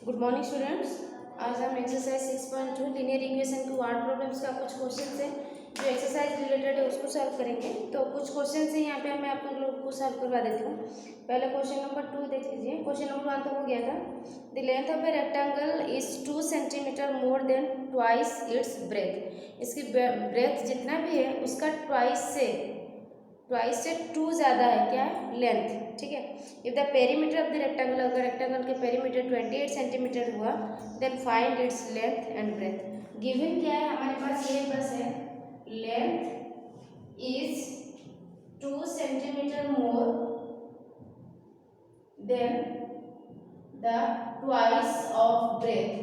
Good morning students. आज हम exercise 6.2 linear equation के वर्ड प्रॉब्लम्स का कुछ क्वेश्चन है जो एक्सरसाइज रिलेटेड है उसको सॉल्व करेंगे। तो कुछ क्वेश्चन है यहाँ पे मैं आप लोगों को सॉल्व करवा देती हूँ। पहले क्वेश्चन नंबर 2 देख लीजिए। क्वेश्चन नंबर 1 तो हो गया था। The length of a rectangle is 2 centimetre more than twice its breath. इसकी ब्रेथ जितना भी है उसका ट्वाइस से 2 ज़्यादा है क्या लेंथ, ठीक है। If the perimeter of the rectangle, अगर रेक्टेंगल के पेरीमीटर 28 सेंटीमीटर हुआ then find its length and breadth. Given क्या है हमारे पास, ये बस है length is 2 centimetre more than the twice of breadth,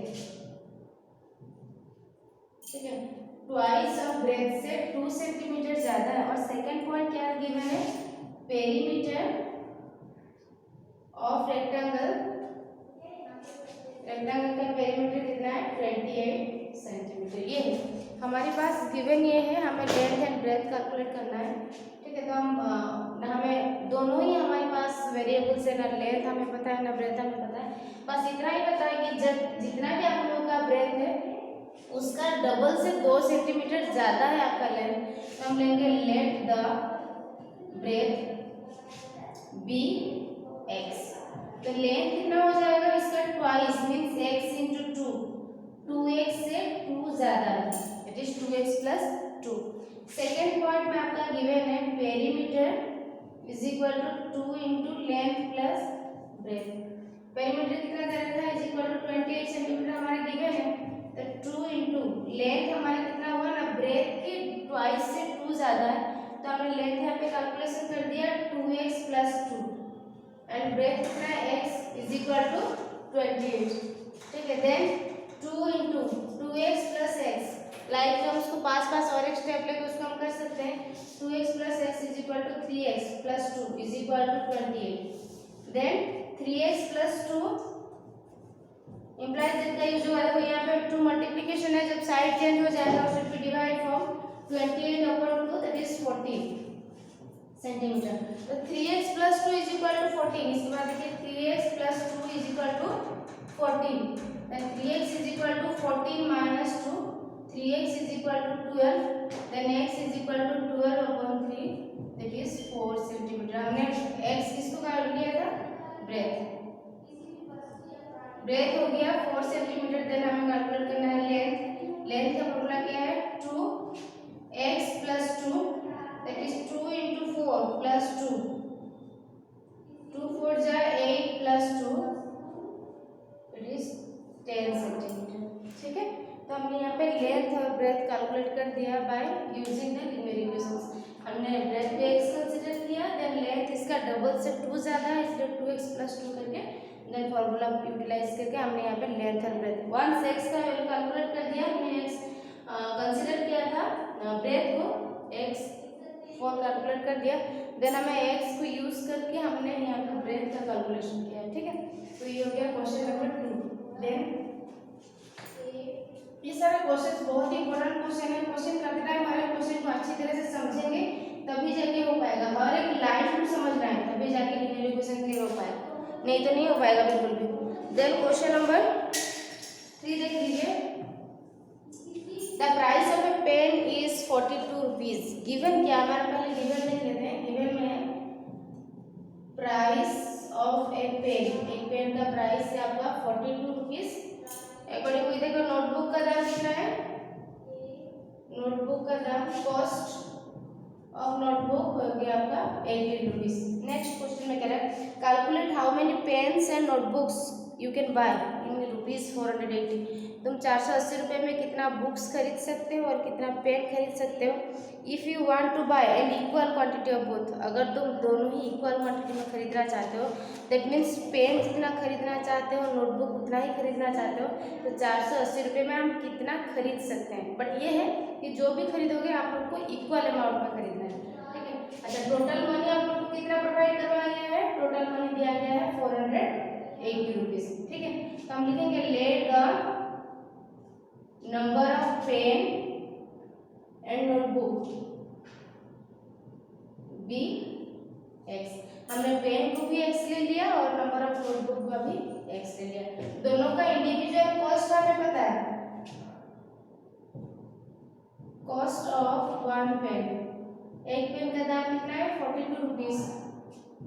ठीक है। ट्वाइस ऑफ ब्रेथ से 2 सेंटीमीटर ज्यादा है। और सेकंड पॉइंट क्या गिवन है, पेरीमीटर ऑफ रेक्टेंगल का पेरीमीटर कितना है 28 सेंटीमीटर। ये है हमारे पास गिवन, ये है हमें लेंथ एंड ब्रेथ कैलकुलेट करना है, ठीक है। तो हमें दोनों ही हमारे पास वेरिएबल्स है, ना लेंथ हमें पता है ना ब्रेथ हमें पता है। बस इतना ही पता है कि जब जितना भी आप लोगों का ब्रेथ है उसका डबल से 2 सेंटीमीटर ज्यादा है आपका लेंथ, तो हम लेंगे let the breadth be x. तो लेंथ कितना हो जाएगा इसका twice means x into 2x से 2 ज्यादा है, it is 2x plus 2। Second point में आपका गिवन है perimeter is equal to 2 into length plus breadth. Perimeter कितना दे रखा है इज इक्वल टू 28 सेंटीमीटर हमारा गिवन है, तो 2 इंटू लेंथ हमारा कितना हुआ ना ब्रेथ के ट्वाइस से 2 ज्यादा है, तो हमने लेंथ यहाँ पे कैलकुलेशन कर दिया 2x प्लस 2 एंड ब्रेथ कितना है x इज इक्वल टू 28, ठीक है। Then 2 into 2x plus x, like हम उसको पास और एक स्टेप लेके उसको हम कर सकते हैं 2x plus x is equal to 3x plus 2 is equal to 28। Then 3x plus 2 implies that का यूज होगा। देखो यहाँ पे 2 मल्टीप्लिकेशन है, जब साइड चेंज हो जाएगा उसे भी divide from 28 upon 2 that is 14 centimetre. तो 3x plus 2 is equal to 14। इसके बाद देखिए 3x plus 2 is equal to 14, then 3x is equal to 14 minus 2, 3x is equal to 12, then x is equal to 12 upon 3 that is 4 centimetre. हमने x किसको काट लिया था breath हो गया 4 सेंटीमीटर। देन हमें कैलकुलेट करना है लेंथ का फॉर्मूला क्या है 2x plus 2 that is 2 into 4 plus 2, 2 4 जा 8 प्लस 2 इट इज 10 सेंटीमीटर, ठीक है। तो हमने यहाँ पे लेंथ और ब्रेथ कैलकुलेट कर दिया by using the linear equations. हमने ब्रेथ पे x कंसीडर किया, देन लेंथ इसका डबल से 2 ज्यादा है इसलिए 2x प्लस 2 करके देन फार्मूला यूटिलाइज करके हमने यहाँ पे लेंथ और ब्रेथ वंस x का वैल्यू कैलकुलेट कर दिया, हमने x कंसीडर किया था ब्रेथ को x 4 कैलकुलेट कर दिया, देन हमें x को यूज करके हमने यहाँ पे ब्रेथ का कैलकुलेशन किया, ठीक है। तो ये हो गया क्वेश्चन नंबर 2। देन ये सारे क्वेश्चन बहुत ही इंपॉर्टेंट क्वेश्चन है। क्वेश्चन करते टाइम हर एक क्वेश्चन को अच्छी तरह से समझेंगे तभी जाके हो पाएगा। हर एक लाइन को समझना है तभी जाके लीनियर इक्वेशन क्लियर हो पाएगा, नहीं तो नहीं हो पाएगा बिल्कुल भी। देन क्वेश्चन नंबर 3 देख लीजिए। The price of a pen is 42 rupees. Given क्या हमारा, पहले गिवन देख लेते हैं। गिवन में प्राइस ऑफ ए पेन, एक पेन का प्राइस है आपका 42 रुपीज। अकॉर्डिंग टू देखो नोटबुक का दाम कितना है, नोटबुक का दाम कॉस्ट ऑफ नोटबुक हो गया आपका 18 रुपीज। नेक्स्ट क्वेश्चन में कह रहा है calculate how many pens and notebooks you can buy in rupees 480। तुम 480 रुपये में कितना बुक्स खरीद सकते हो और कितना पेन खरीद सकते हो। If you want to buy an equal quantity of both, अगर तुम दोनों ही इक्वल क्वांटिटी में खरीदना चाहते हो दैट मीन्स पेन जितना खरीदना चाहते हो नोटबुक उतना ही खरीदना चाहते हो, तो 480 रुपये में हम कितना खरीद सकते हैं। बट ये है कि जो भी खरीदोगे आप लोग को इक्वल अमाउंट में खरीदना है, ठीक है। अच्छा टोटल मनी आप लोग को कितना प्रोवाइड करवाया गया है, टोटल मनी दिया गया है 480 रुपीज, ठीक है। तो हम लिखेंगे let the number of pen and notebook be x. हमने पेन को भी एक्स ले लिया और नंबर ऑफ नोटबुक का भी एक्स ले लिया, दोनों का कॉस्ट ऑफ वन पेन, एक पेन का दाम कितना है 42 रुपीज।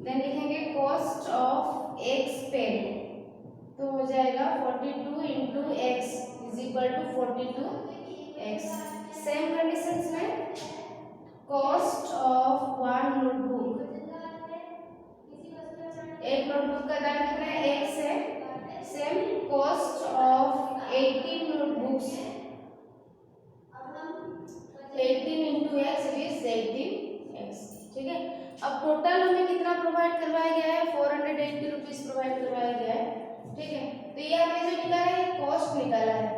देन लिखेंगे कॉस्ट ऑफ एक्स पेन, तो हो जाएगा 42 into x is equal to 42 x. Same conditions में कॉस्ट ऑफ वन नोटबुक, एक नोटबुक का दाम कितना है एक्स है, same cost of 18 notebooks, 18 into x is 18x। ठीक है, अब टोटल हमें कितना प्रोवाइड करवाया गया है 480 रुपीज प्रोवाइड करवाया गया है। ठीक है, तो ये हमने जो निकाला है कॉस्ट निकाला है,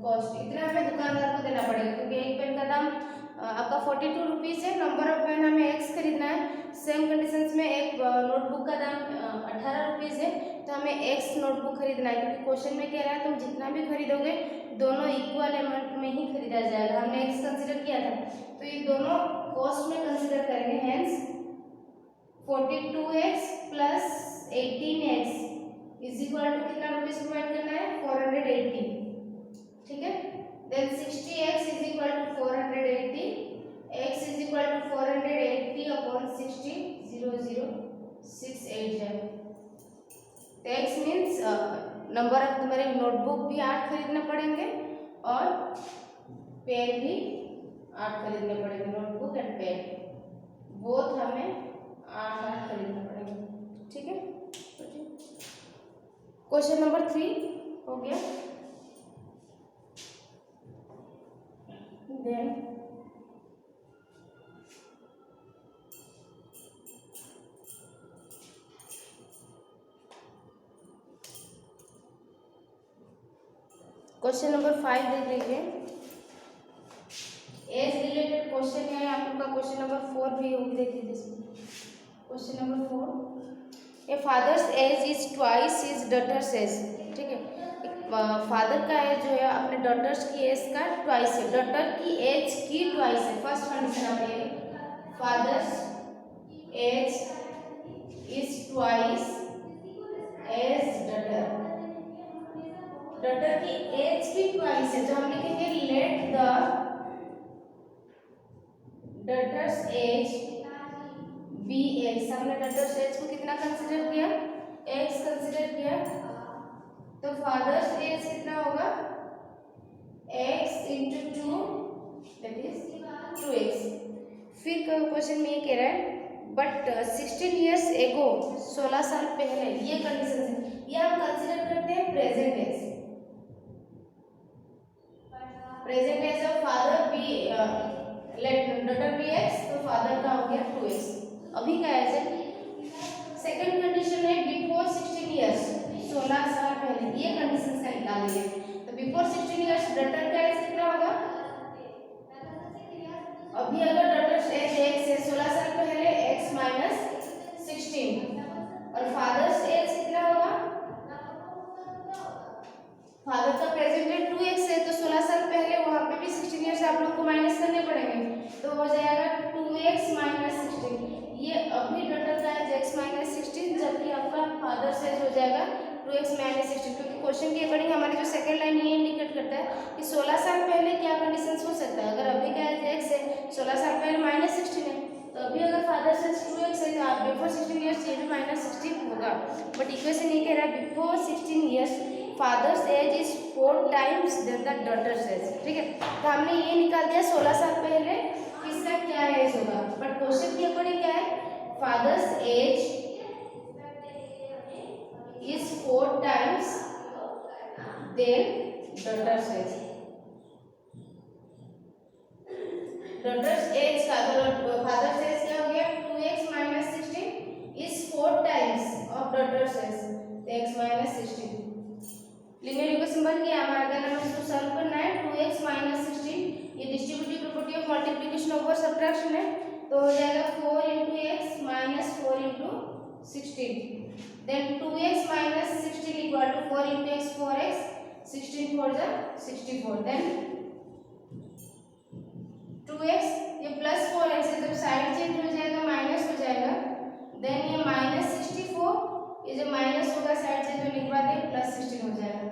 कॉस्ट इतना हमें दुकानदार को देना पड़ेगा क्योंकि एक पेन का दाम आपका 42 रुपीज है, नंबर ऑफ पेन हमें एक्स खरीदना है। सेम कंडीशंस में एक नोटबुक का दाम 18 रुपीज है, तो हमें एक्स नोटबुक खरीदना है क्योंकि क्वेश्चन में कह रहा है तुम जितना भी खरीदोगे दोनों इक्वल अमाउंट में ही खरीदा जाएगा। हमने एक्स कंसीडर किया था, तो ये दोनों कॉस्ट में कंसीडर करेंगे। Hence 42x plus 18x is equal to कितना रुपीज प्रोवाइड करना है 480। ठीक है, then 60x is equal to 480, x is equal to 480 upon 60 0068 है। तो x मीन्स नंबर ऑफ तुम्हारे नोटबुक भी 8 खरीदने पड़ेंगे और पेन भी 8 खरीदने पड़ेंगे, नोटबुक एंड पेन बोथ हमें 8 खरीदना पड़ेगा। ठीक है, क्वेश्चन नंबर 3 हो गया। देन क्वेश्चन नंबर 5 देख लीजिए, एज रिलेटेड क्वेश्चन है आप लोग का। क्वेश्चन नंबर 4 भी होगी, देख लीजिए question number 4। A fathers age is twice his daughters age. ठीक है, फादर का एज जो है अपने डॉटर्स की एज का ट्वाइस है, डॉटर की एज की ट्वाइस है। फर्स्ट कंडीशन आप ये father's age is twice age daughter, daughter की एज की ट्वाइस है, तो हम लिखेंगे let the daughter's age be x. हमने डॉटर्स एज को कितना कंसीडर किया एक्स कंसीडर किया, तो फादर्स एज कितना होगा x into 2 that is 2x। फिर क्वेश्चन में ये कह रहा है बट 16 ईयर्स एगो, 16 साल पहले, ये कंडीशन है, ये हम कंसीडर करते हैं present age. Present age of father be let daughter be x, तो फादर का हो गया 2x, अभी का एज है। सेकंड कंडीशन है बिफोर 16 ईयर्स, 16 साल पहले, ये कंडीशन का निकालिए। तो बिफोर 16 ईयर्स डॉटर का एज कितना होगा, अभी अगर डॉटर्स एज x है 16 साल पहले x माइनस 16, और फादर्स एज कितना होगा, फादर का प्रेजेंट है 2x है, तो 16 साल पहले वहां पे भी 16 ईयर्स आप लोग को माइनस करने पड़ेंगे, तो हो जाएगा 2x माइनस 16। ये अभी डॉटर का एज x माइनस 16, जबकि आपका फादर एज हो जाएगा 2x माइनस 16, क्योंकि क्वेश्चन के अकॉर्डिंग हमारी जो सेकंड लाइन ये इंडिकेट करता है कि 16 साल पहले क्या कंडीशंस हो सकता है। अगर अभी का एज x है, 16 साल पहले माइनस 16 है, तो अभी अगर फादर एज 2x है तो आप बिफोर 16 ईयर्स ये भी माइनस 16 होगा। बट इक्वेशन ये कह रहा है before 16 years father's age is 4 times then the daughter's age. ठीक है, तो हमने ये निकाल दिया 16 साल पहले किसका क्या एज होगा, बट क्वेश्चन के अकॉर्डिंग क्या है father's age is 4 times then daughter's age। daughter's age का फादर्स एज क्या हो गया 2x minus 16 is 4 times of daughter's age, तो x माइनस 16 लीनियर इक्वेशन बन गया। हमारा अगर हमें इसको सॉल्व करना है 2x माइनस 16, ये distributive property of multiplication over subtraction है, तो हो जाएगा 4 into x minus 4 into 16, then 2x minus 16 equal to 4 into x 4x, 16 4 जा 64, then 2x ये प्लस 4x है, जब साइड चेंज हो जाएगा माइनस हो जाएगा, then ये माइनस 64, ये जो माइनस होगा साइड चेंज होने के बाद ये प्लस 16 हो जाएगा।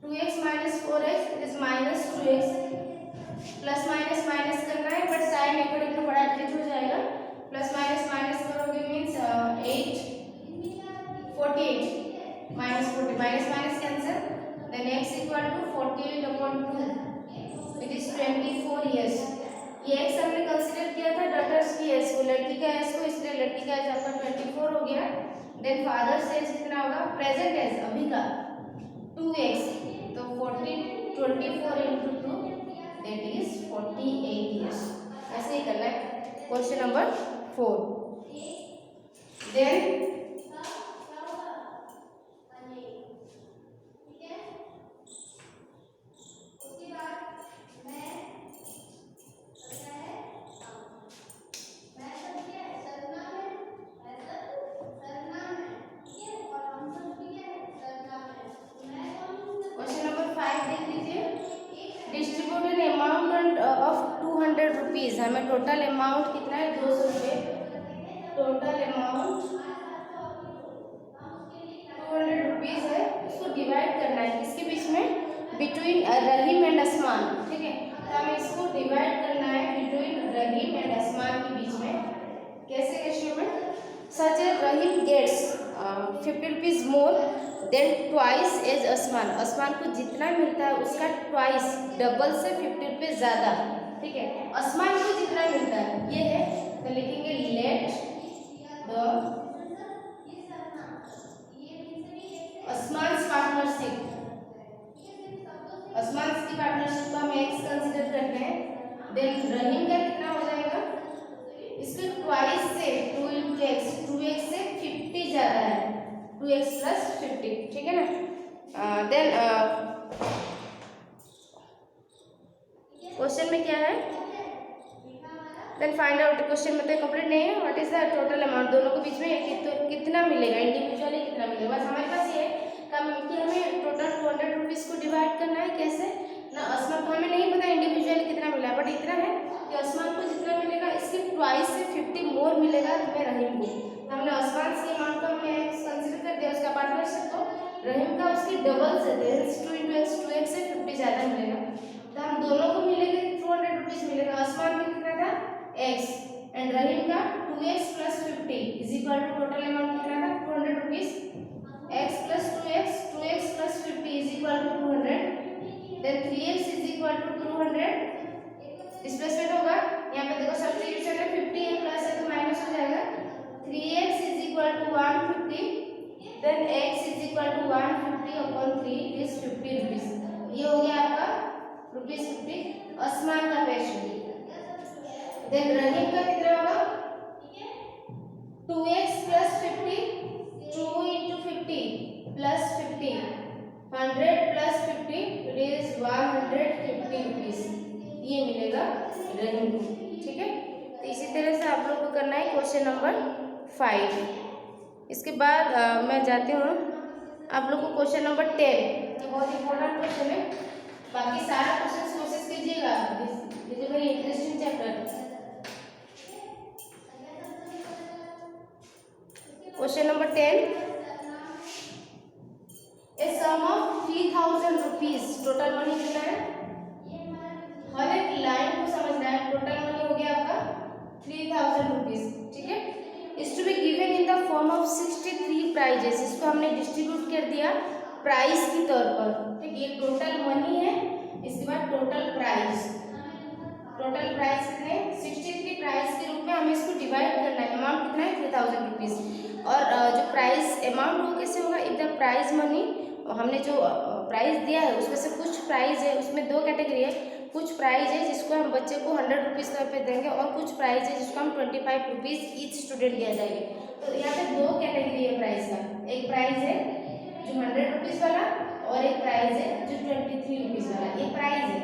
2x minus 4x is minus 2x, plus minus plus minus minus करोगे means 8 48 minus 40 minus minus cancel then x equal to 48/2 it is 24 years. ये x हमने कंसीडर किया था डॉटर्स की एज को, लड़की का एज को, इसलिए लड़की का एज आपका 24 हो गया। देन फादर्स एज कितना होगा, प्रेजेंट एज अभी का 2x, तो 24 into 2 that is 48 years। ऐसे ही करना है। Question number 4 then distributed amount of 200 rupees, हमें टोटल अमाउंट कितना है 200 रुपये, टोटल अमाउंट 200 रुपीज है, इसको डिवाइड करना है किसके बीच में, बिटवीन रहीम एंड असमान, ठीक है। तो हमें इसको डिवाइड करना है बिटवीन रहीम एंड असमान के बीच में, कैसे रेशियो में, such a Rahim gets 50 rupees more than twice as Asman, Asman को जितना मिलता है उसका ट्वाइस डबल से 50 रुपये ज़्यादा, ठीक है। असमान को जितना मिलता है ये है, तो लिखेंगे लेट द असमान पार्टनरशिप, असमान की पार्टनरशिप को हम एक्स कंसीडर करते हैं। देन रहीम का कितना हो जाएगा, इसके ट्वाइस से 2 into x, 2x से 50 ज़्यादा है, 2x plus 50, ठीक है ना। देन क्वेश्चन में क्या है, देन फाइंड आउट, क्वेश्चन में तो कंप्लीट नहीं है, what is the total amount, दोनों के बीच में कितना मिलेगा, इंडिविजुअली कितना मिलेगा, बस हमारे पास ये कि हमें टोटल 200 रुपीज़ को डिवाइड करना है, कैसे ना, असमान को हमें नहीं पता इंडिविजुअली कितना मिला है, बट इतना है कि असमान को जितना मिलेगा इसके ट्वाइस से 50 मोर मिलेगा तुम्हें रहीम को। तो हमने असमान की अमाउंट को हमने एक्स कंसीडर कर दिया, उसका पार्टनरशिप को, रहीम का उसकी डबल से 2 into x, 2x से 50 ज़्यादा मिलेगा, तो हम दोनों को मिलेगा 200 रुपीज़ मिलेगा। असमान में कितना था x एंड रहीम का 2x plus 50 is equal to total amount कितना था 200 rupees, x plus 2x, 2x plus 50 is equal to 200, then 3x is equal to 200, displacement होगा यहाँ पे देखो सब्स्टिट्यूशन है, 50 है प्लस है तो माइनस हो जाएगा, 3x is equal to 150, then x is equal to 150/3 is 50 rupees. ये हो गया आपका ₹50 असमान का पैसे। देन रहीम का कितना होगा, 2x plus 50, 2 into 50 plus 50, 100 plus 50 it is 150 rupees, ये मिलेगा रहीम को, ठीक है। तो इसी तरह से आप लोग को करना है क्वेश्चन नंबर 5। इसके बाद मैं जाती हूँ आप लोग को क्वेश्चन नंबर 10, ये बहुत इंपॉर्टेंट क्वेश्चन है, बाकी सारा क्वेश्चन कोशिश कीजिएगा, this is very interesting chapter. Question number 10, a sum of 3000 rupees, total money कितना है, हर एक लाइन को समझना है, टोटल मनी हो गया आपका 3000 रुपीज, ठीक है। Is to be given in the form of 63 prizes, इसको हमने डिस्ट्रीब्यूट कर दिया प्राइस के तौर पर, ठीक। ये टोटल मनी है, इसके बाद टोटल प्राइस, टोटल प्राइस कितने 63 प्राइस के रूप में हमें इसको डिवाइड करना है, अमाउंट कितना है 3000 रुपीज़। और जो प्राइस अमाउंट वो कैसे होगा, एकदम प्राइज मनी, हमने जो प्राइस दिया है उसमें से कुछ प्राइज है, उसमें दो कैटेगरी है, कुछ प्राइज है जिसको हम बच्चे को 100 रुपीज़ पे देंगे और कुछ प्राइज है जिसको हम 25 रुपीज़ ईच स्टूडेंट दिया जाएगा। तो यहाँ पे दो कैटेगरी है प्राइस का, एक प्राइज है जो 100 रुपीज़ वाला और एक प्राइज है जो 23 रुपीज़ वाला, ये प्राइज है।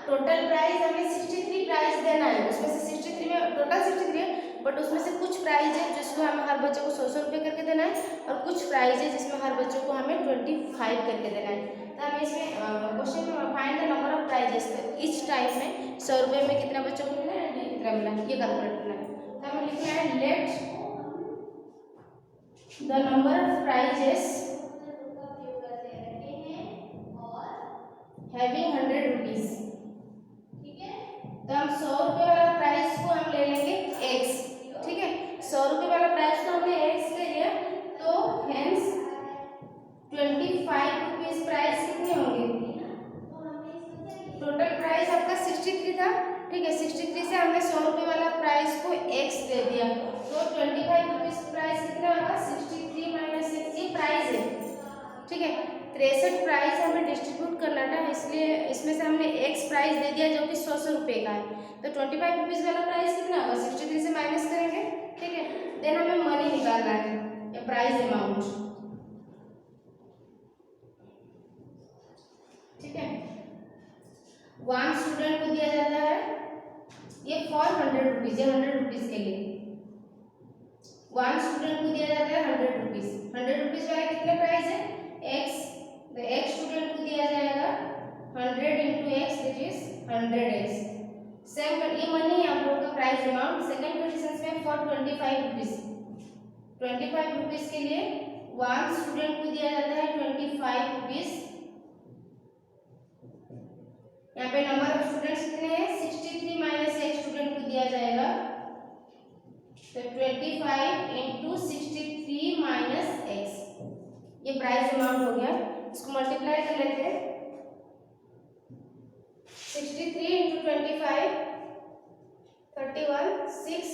टोटल प्राइस हमें 63 प्राइस देना है, उसमें से 63 में टोटल 63 है, बट उसमें से कुछ प्राइस है जिसमें हमें हर बच्चे को 100 रुपये करके देना है और कुछ प्राइस है जिसमें हर बच्चों को हमें 25 करके देना है। तो हमें इसमें क्वेश्चन में find the number of prizes, each type में 100 रुपये में कितना बच्चों को मिला है, कितना मिला, ये कैलकुलेट करना है। तो हमें लिखना है let the number of prizes having 100 rupees, तो हम 100 रुपये वाला 63 प्राइस हमें डिस्ट्रीब्यूट करना था, इसलिए इसमें से हमने एक्स प्राइस दे दिया जो कि 100 रुपये का है। तो 25 रुपीज़ वाला प्राइस कितना होगा, 63 से माइनस करेंगे, ठीक है। देन हमें मनी निकालना है या प्राइस अमाउंट, ठीक है। 1 स्टूडेंट को दिया जाता है ये फॉर 100 रुपीज़, ये 100 रुपीज़ के लिए 1 स्टूडेंट को दिया जाता है 100 रुपीज़। 100 रुपीज़ वाला कितने प्राइस है, एक्स, तो एक्स स्टूडेंट को दिया जाएगा 100 into x which is 100x। Same ये मनी आप लोगों का प्राइस अमाउंट। सेकंड कंडीशन में फॉर 25 रुपीज़, 25 रुपीज़ के लिए 1 स्टूडेंट को दिया जाता है 25 रुपीज़। यहाँ पे नंबर ऑफ स्टूडेंट्स कितने हैं, 63 माइनस एक स्टूडेंट को दिया जाएगा, तो 25 इंटू 63 माइनस एक्स, ये प्राइस अमाउंट हो गया। इसको मल्टीप्लाई कर लेते हैं, 63 into 25 31 6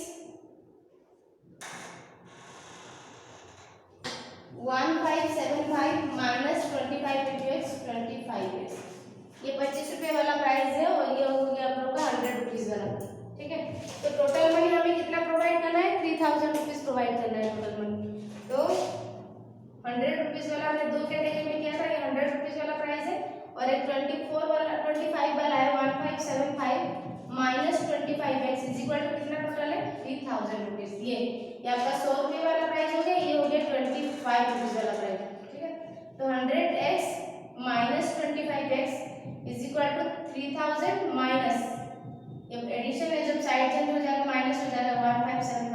1575 minus 25 into x 25x, ये 25 रुपये वाला प्राइस है और ये हो गया आप लोग का 100 रुपीज़ वाला, ठीक है। तो टोटल मनी हमें कितना प्रोवाइड करना है, 3000 रुपीज़ प्रोवाइड करना है टोटल मनी। तो 100 रुपीज़ वाला हमने दो कैटेगरी में किया था, ये 100 रुपीज़ वाला प्राइस है, और एक 25 वाला है 1575 minus 25x is equal to कितना टोटल है 3000 रुपीज़। ये आपका 100 रुपये वाला प्राइस हो गया, ये हो गया 25 रुपीज़ वाला प्राइस, ठीक है। तो 100x minus 25x is equal to 3000 minus, ये एडिशन है, जब साइड चेंज हो जाएगा माइनस हो जाएगा 1575